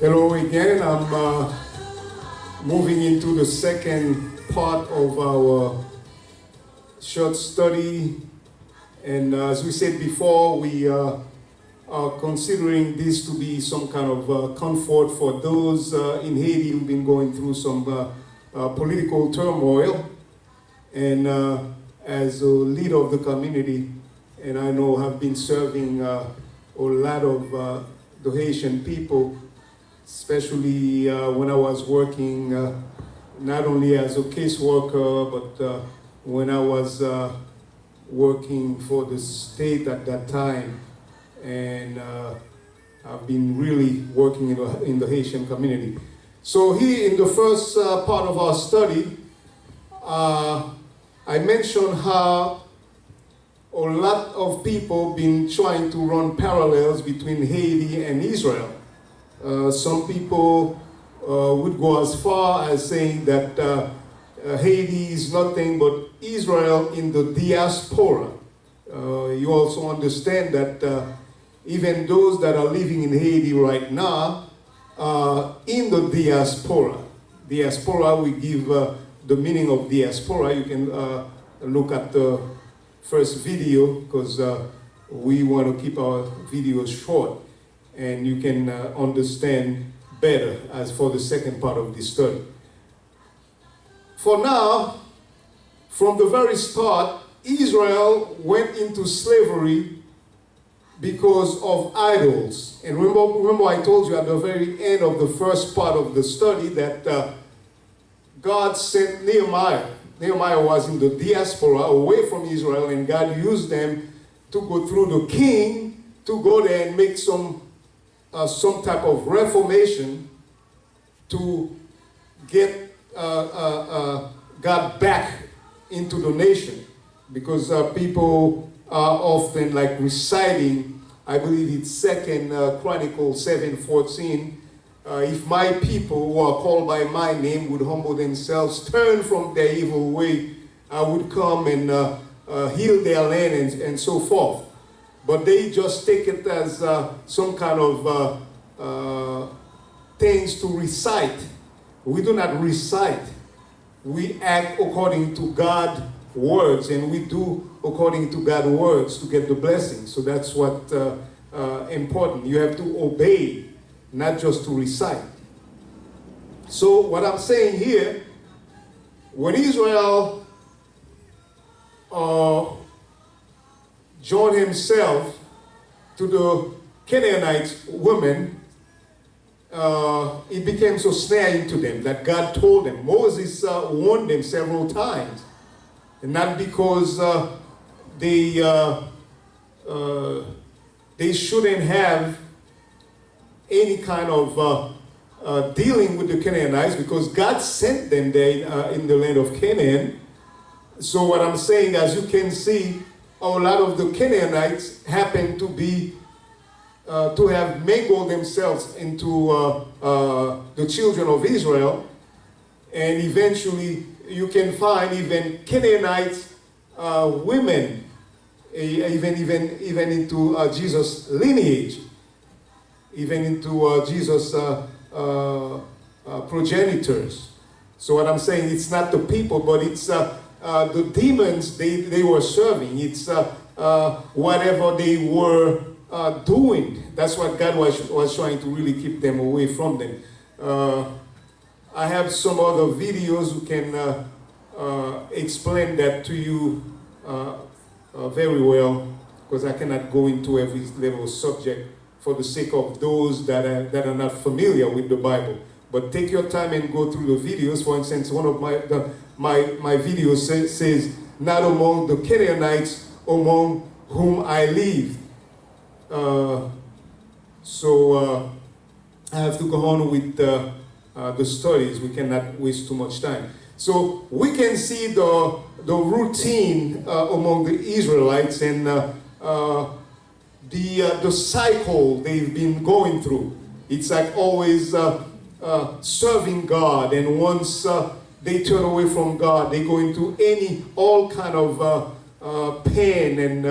Hello again. I'm moving into the second part of our short study. And as we said before, we are considering this to be some kind of comfort for those in Haiti who've been going through some political turmoil. And as a leader of the community, and I know have been serving a lot of the Haitian people, especially when I was working not only as a caseworker, but when I was working for the state at that time. And I've been really working in the Haitian community. So here in the first part of our study, I mentioned how a lot of people been trying to run parallels between Haiti and Israel. Some people would go as far as saying that Haiti is nothing but Israel in the diaspora. You also understand that even those that are living in Haiti right now are in the diaspora. Diaspora, we give the meaning of diaspora. You can look at the first video because we want to keep our videos short, and you can understand better as for the second part of this study. For now, from the very start, Israel went into slavery because of idols. And remember I told you at the very end of the first part of the study that God sent Nehemiah. Nehemiah was in the diaspora away from Israel, and God used them to go through the king to go there and make some type of reformation to get God back into the nation, because people are often like reciting, I believe it's 2 Chronicles 7:14, if my people who are called by my name would humble themselves, turn from their evil way, I would come and heal their land and so forth. But they just take it as some kind of things to recite. We do not recite. We act according to God's words, and we do according to God's words to get the blessing. So that's what important. You have to obey, not just to recite. So what I'm saying here, when Israel joined himself to the Canaanite women, it became so snaring to them that God told them. Moses warned them several times, and not because they shouldn't have any kind of dealing with the Canaanites, because God sent them there in the land of Canaan. So what I'm saying, as you can see, a lot of the Canaanites happen to be to have mingled themselves into the children of Israel, and eventually you can find even Canaanite women, even into Jesus' lineage, even into Jesus' progenitors. So what I'm saying, it's not the people, but it's the demons they were serving. It's whatever they were doing. That's what God was trying to really keep them away from them. I have some other videos who can explain that to you very well, because I cannot go into every little subject for the sake of those that are not familiar with the Bible. But take your time and go through the videos. For instance, one of my videos says, "Not among the Canaanites among whom I live." So I have to go on with the studies. We cannot waste too much time. So we can see the routine among the Israelites, and the cycle they've been going through. It's like always serving God, and once they turn away from God, they go into all kind of pain and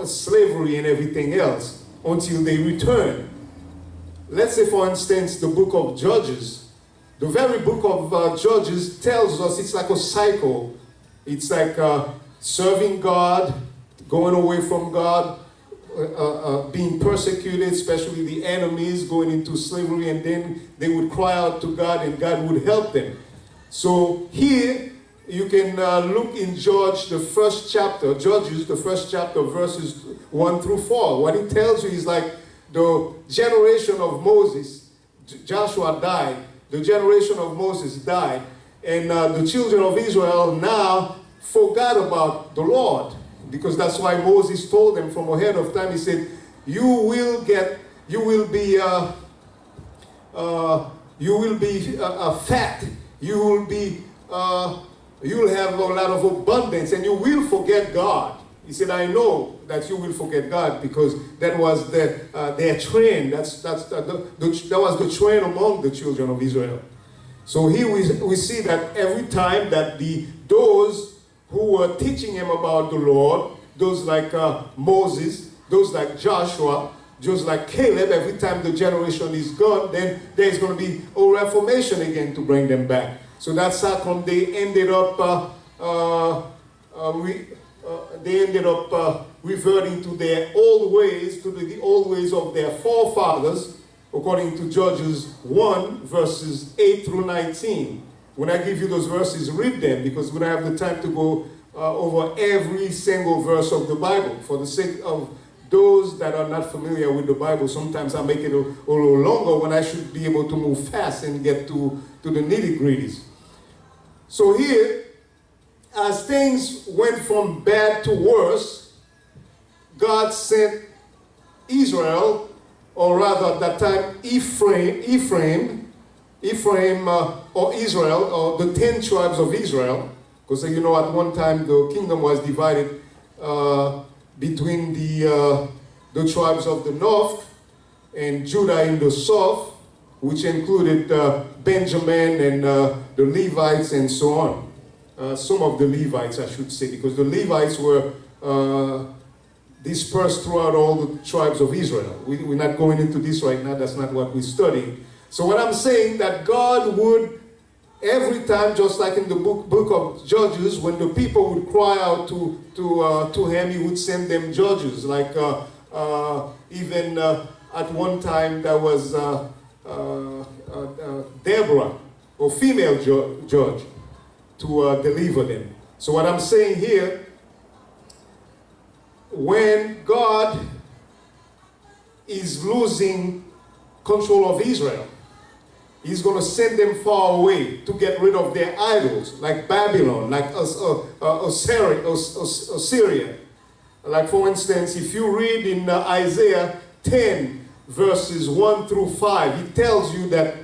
slavery and everything else until they return. let's say for instance, the book of Judges. The very book of Judges tells us it's like a cycle. It's like serving God, going away from God, being persecuted, especially the enemies, going into slavery, and then they would cry out to God and God would help them. So here you can look in Judges, the first chapter, verses 1 through 4. What it tells you is like the generation of Moses, Joshua died, the generation of Moses died, and the children of Israel now forgot about the Lord. Because that's why Moses told them from ahead of time, he said, you will be fat, you will have a lot of abundance, and you will forget God. He said, I know that you will forget God, because that was their trend. That was the trend among the children of Israel. So here we see that every time that those who were teaching him about the Lord, those like Moses, those like Joshua, just like Caleb, every time the generation is gone, then there's going to be a reformation again to bring them back. So that's how come they ended up reverting to their old ways, to the old ways of their forefathers, according to Judges 1, verses 8 through 19. When I give you those verses, read them, because we don't have the time to go over every single verse of the Bible. For the sake of those that are not familiar with the Bible, sometimes I make it a little longer when I should be able to move fast and get to the nitty-gritties. So here, as things went from bad to worse, God sent Israel, or rather at that time Ephraim, or Israel, or the 10 tribes of Israel, because you know at one time the kingdom was divided between the tribes of the north and Judah in the south, which included Benjamin and the Levites and so on. Some of the Levites, I should say, because the Levites were dispersed throughout all the tribes of Israel. We're not going into this right now. That's not what we're studying. So what I'm saying, that God would, every time, just like in the book of Judges, when the people would cry out to him, he would send them judges. Like even at one time there was Deborah, a female judge, to deliver them. So what I'm saying here, when God is losing control of Israel, He's going to send them far away to get rid of their idols, like Babylon, like Assyria. Like for instance, if you read in Isaiah 10, verses 1 through 5, it tells you that,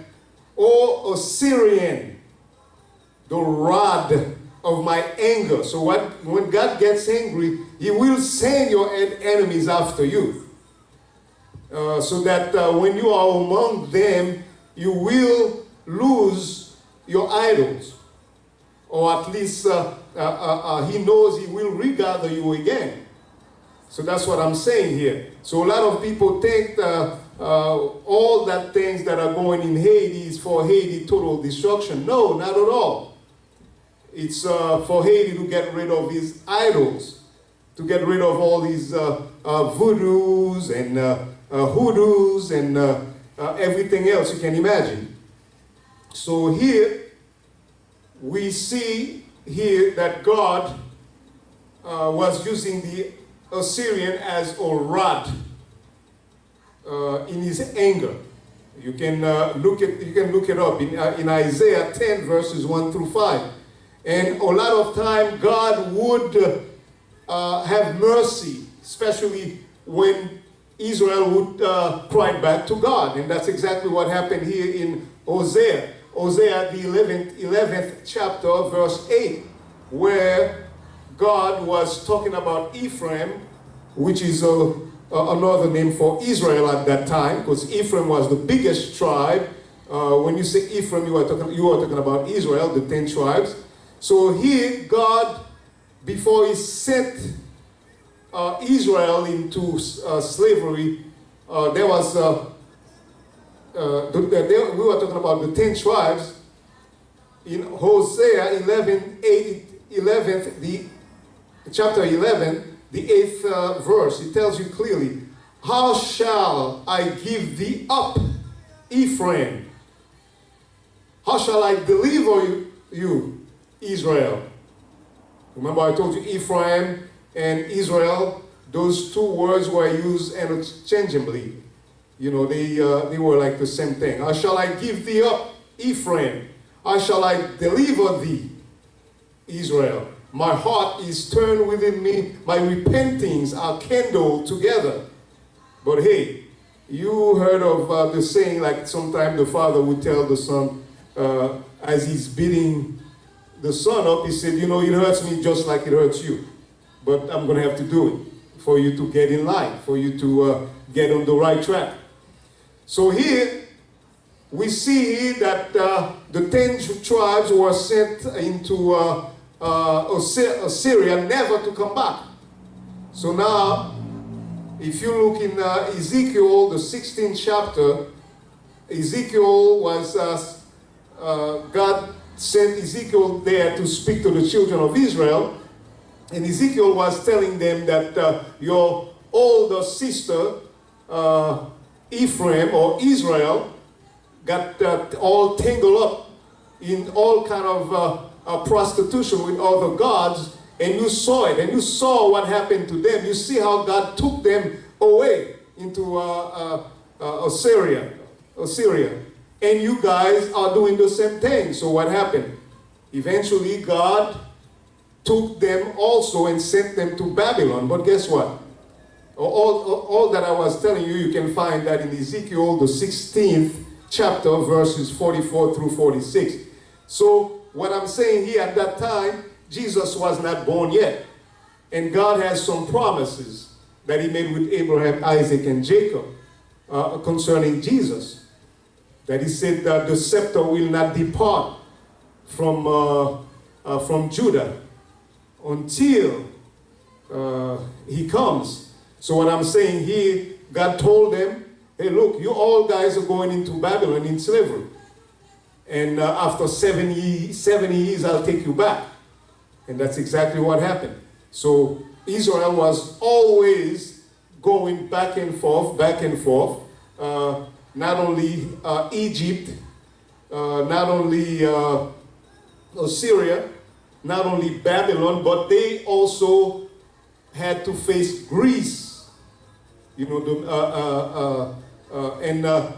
O Assyrian, the rod of my anger. So when God gets angry, He will send your enemies after you. So that when you are among them, you will lose your idols. Or at least He knows He will regather you again. So that's what I'm saying here. So a lot of people think all that things that are going in Haiti is for Haiti total destruction. No, not at all. It's for Haiti to get rid of his idols, to get rid of all these voodoos and hoodoos and everything else you can imagine. So here, we see here that God was using the Assyrian as a rod in His anger. You can look it up in Isaiah 10 verses 1 through 5. And a lot of time God would have mercy, especially when Israel would cry back to God. And that's exactly what happened here in Hosea. Hosea, the 11th chapter, verse 8, where God was talking about Ephraim, which is another name for Israel at that time, because Ephraim was the biggest tribe. When you say Ephraim, you are talking about Israel, the 10 tribes. So here, God, before He sent Israel into slavery, there was we were talking about the 10 tribes. In Hosea 11, chapter 11, the 8th verse, it tells you clearly, how shall I give thee up, Ephraim? How shall I deliver you, Israel? Remember I told you Ephraim and Israel, those two words were used interchangeably. You know, they were like the same thing. How shall I give thee up, Ephraim? How shall I deliver thee, Israel? My heart is turned within me. My repentings are kindled together. But hey, you heard of the saying, like sometimes the father would tell the son, as he's beating the son up, he said, you know, it hurts me just like it hurts you. But I'm going to have to do it for you to get in line, for you to get on the right track. So here, we see that the 10 tribes were sent into Assyria, never to come back. So now, if you look in Ezekiel, the 16th chapter, Ezekiel was, God sent Ezekiel there to speak to the children of Israel. And Ezekiel was telling them that your older sister, Ephraim or Israel, got all tangled up in all kind of prostitution with other gods, and you saw it, and you saw what happened to them. You see how God took them away into Assyria, and you guys are doing the same thing. So what happened? Eventually, God took them also and sent them to Babylon. But guess what? All that I was telling you, you can find that in Ezekiel, the 16th chapter, verses 44 through 46. So what I'm saying here, at that time, Jesus was not born yet. And God has some promises that he made with Abraham, Isaac, and Jacob concerning Jesus. That he said that the scepter will not depart from Judah until he comes. So what I'm saying here, God told them, hey, look, you all guys are going into Babylon in slavery. And after 70 years, I'll take you back. And that's exactly what happened. So Israel was always going back and forth. Not only Egypt, not only Assyria, not only Babylon, but they also had to face Greece. You know,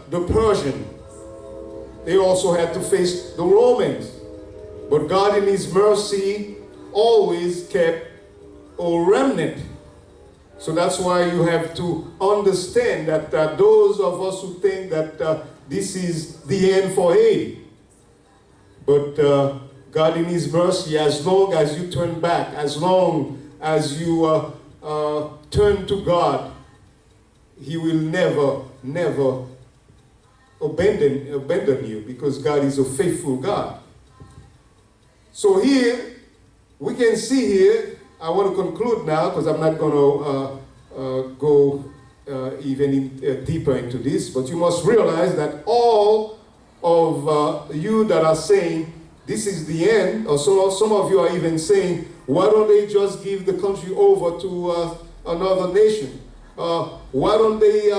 the Persian. They also had to face the Romans. But God in his mercy always kept a remnant. So that's why you have to understand that those of us who think that this is the end for Haiti. But God in his mercy, as long as you turn back, as long as you turn to God, he will never abandon you, because God is a faithful God. So here, we can see here, I want to conclude now, because I'm not going to go even deeper into this, but you must realize that all of you that are saying this is the end, or some of you are even saying, why don't they just give the country over to another nation? Why don't they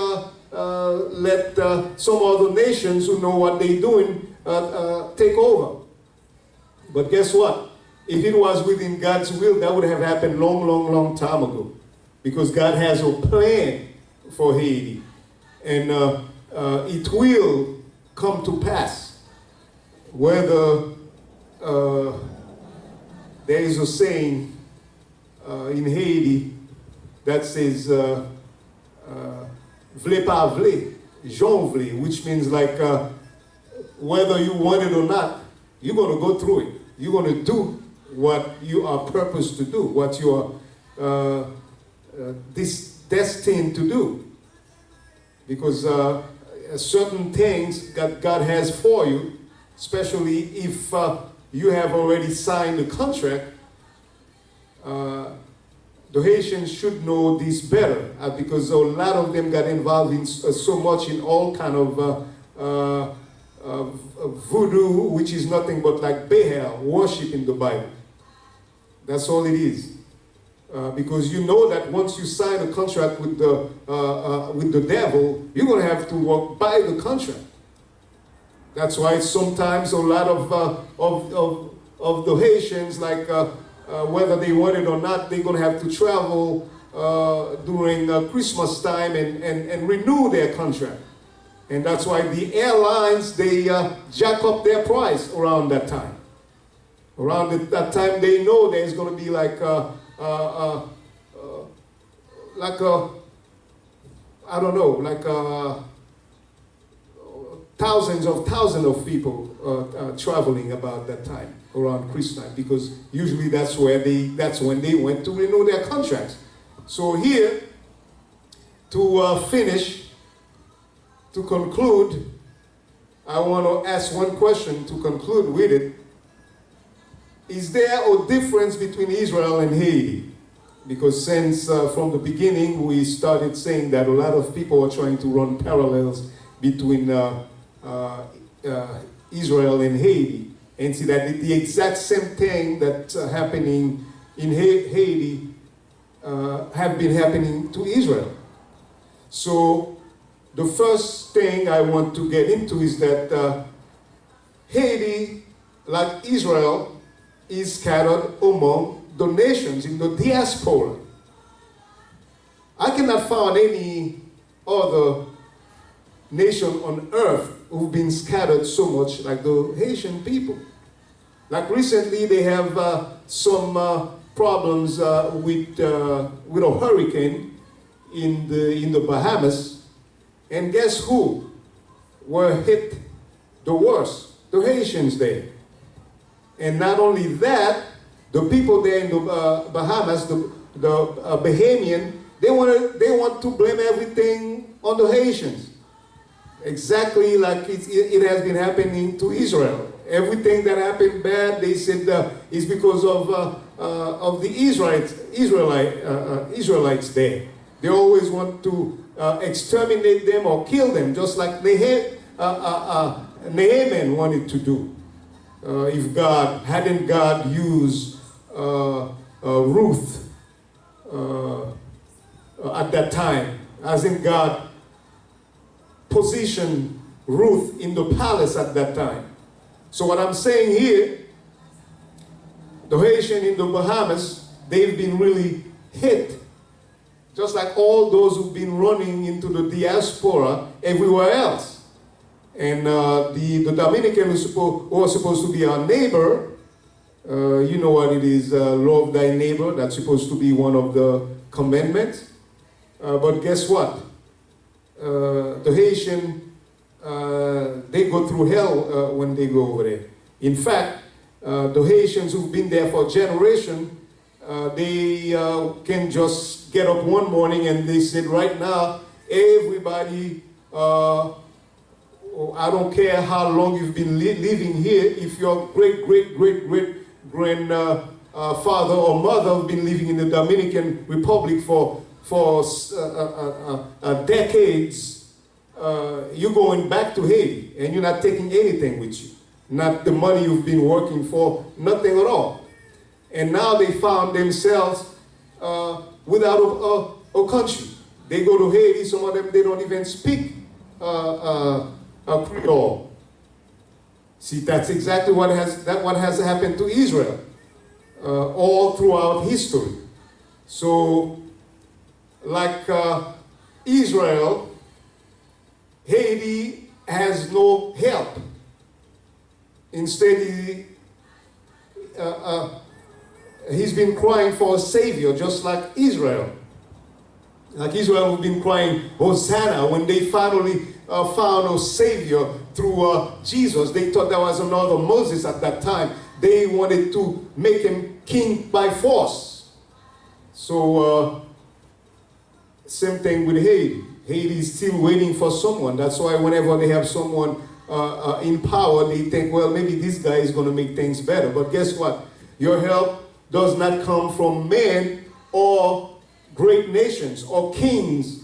let some other nations who know what they're doing take over? But guess what? If it was within God's will, that would have happened long time ago. Because God has a plan for Haiti. And it will come to pass. Whether there is a saying in Haiti that says, vle pa vle, jon vle, which means like whether you want it or not, you're going to go through it. You're going to do what you are purposed to do, what you are destined to do. Because certain things that God has for you, especially if you have already signed the contract, the Haitians should know this better, because a lot of them got involved in so much in all kind of voodoo, which is nothing but like Baal worship in the Bible. That's all it is. Because you know that once you sign a contract with the devil, you're going to have to walk by the contract. That's why sometimes a lot of the Haitians, like whether they want it or not, they're going to have to travel during Christmas time and renew their contract. And that's why the airlines, they jack up their price around that time. Around that time, they know there's going to be like thousands of people traveling about that time around Christmas time, because usually that's when they went to renew their contracts. So here, to finish, to conclude, I want to ask one question to conclude with it. Is there a difference between Israel and Haiti? Because since from the beginning we started saying that a lot of people are trying to run parallels between Israel and Haiti, and see that the exact same thing that's happening in Haiti have been happening to Israel. So the first thing I want to get into is that Haiti, like Israel, is scattered among the nations in the diaspora. I cannot find any other nation on earth who've been scattered so much like the Haitian people. Like recently, they have some problems with a hurricane in the Bahamas, and guess who were hit the worst? The Haitians there. And not only that, the people there in the Bahamas, the Bahamian, they want to blame everything on the Haitians. Exactly like it has been happening to Israel. Everything that happened bad, they said is because of the Israelites there. They always want to exterminate them or kill them, just like Naaman wanted to do. If hadn't God used Ruth at that time, as in God positioned Ruth in the palace at that time. So what I'm saying here, the Haitian in the Bahamas, they've been really hit, just like all those who've been running into the diaspora everywhere else. And the Dominican who are supposed to be our neighbor, you know what it is, love thy neighbor. That's supposed to be one of the commandments. But guess what? The Haitian, they go through hell when they go over there. In fact, the Haitians who've been there for a generation, they can just get up one morning and they said, right now, everybody, I don't care how long you've been living here, if your great-great-great-great-grandfather or mother have been living in the Dominican Republic for decades, you're going back to Haiti and you're not taking anything with you. Not the money you've been working for, nothing at all. And now they found themselves without a country. They go to Haiti, some of them, they don't even speak Creole. See, that's exactly what has happened to Israel all throughout history. So, like Israel, Haiti has no help. Instead, he's been crying for a savior, just like Israel. Like Israel has been crying, Hosanna, when they finally found a savior through Jesus. They thought there was another Moses at that time. They wanted to make him king by force. So, same thing with Haiti. Haiti is still waiting for someone. That's why whenever they have someone in power, they think, well, maybe this guy is going to make things better. But guess what? Your help does not come from men or great nations or kings.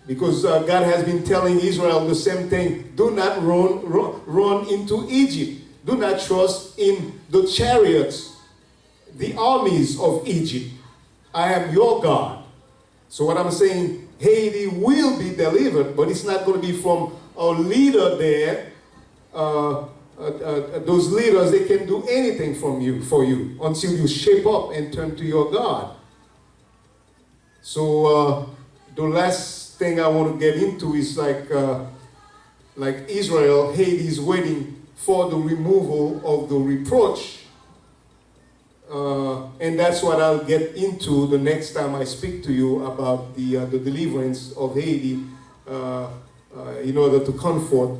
Because God has been telling Israel the same thing. Do not run into Egypt. Do not trust in the chariots, the armies of Egypt. I am your God. So what I'm saying, Haiti will be delivered, but it's not going to be from a leader there. Those leaders, they can do anything for you until you shape up and turn to your God. So the last thing I want to get into is like Israel, Haiti is waiting for the removal of the reproach. And that's what I'll get into the next time I speak to you about the deliverance of Haiti in order to comfort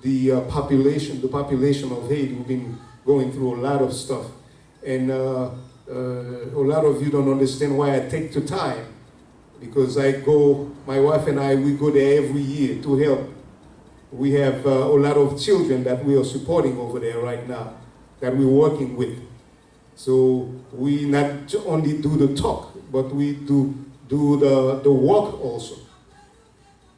the population of Haiti. We've been going through a lot of stuff. And a lot of you don't understand why I take the time. Because my wife and I, we go there every year to help. We have a lot of children that we are supporting over there right now, that we're working with. So we not only do the talk, but we do the work also.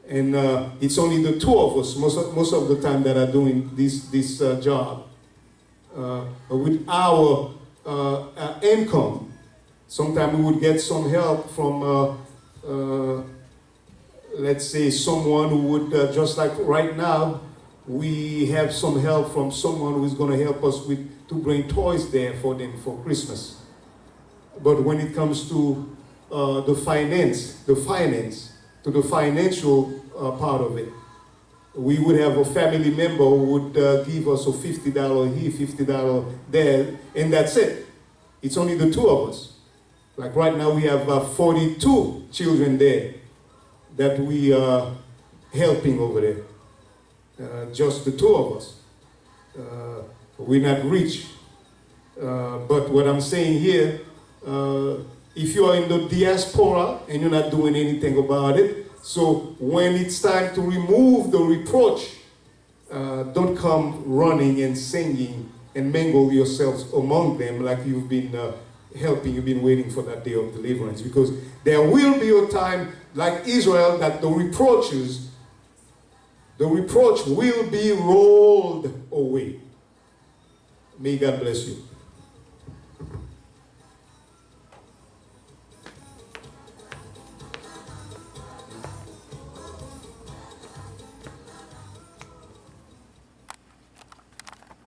And it's only the two of us most of the time that are doing this job. With our income, sometimes we would get some help from let's say someone who would, just like right now, we have some help from someone who is going to help us to bring toys there for them for Christmas. But when it comes to the financial part of it, we would have a family member who would give us a $50 here, $50 there, and that's it. It's only the two of us. Like right now we have 42 children there that we are helping over there. Just the two of us. We're not rich. But what I'm saying here, if you are in the diaspora and you're not doing anything about it, so when it's time to remove the reproach, don't come running and singing and mingle yourselves among them like you've been you've been waiting for that day of deliverance. Because there will be a time like Israel that the reproach will be rolled away. May God bless you.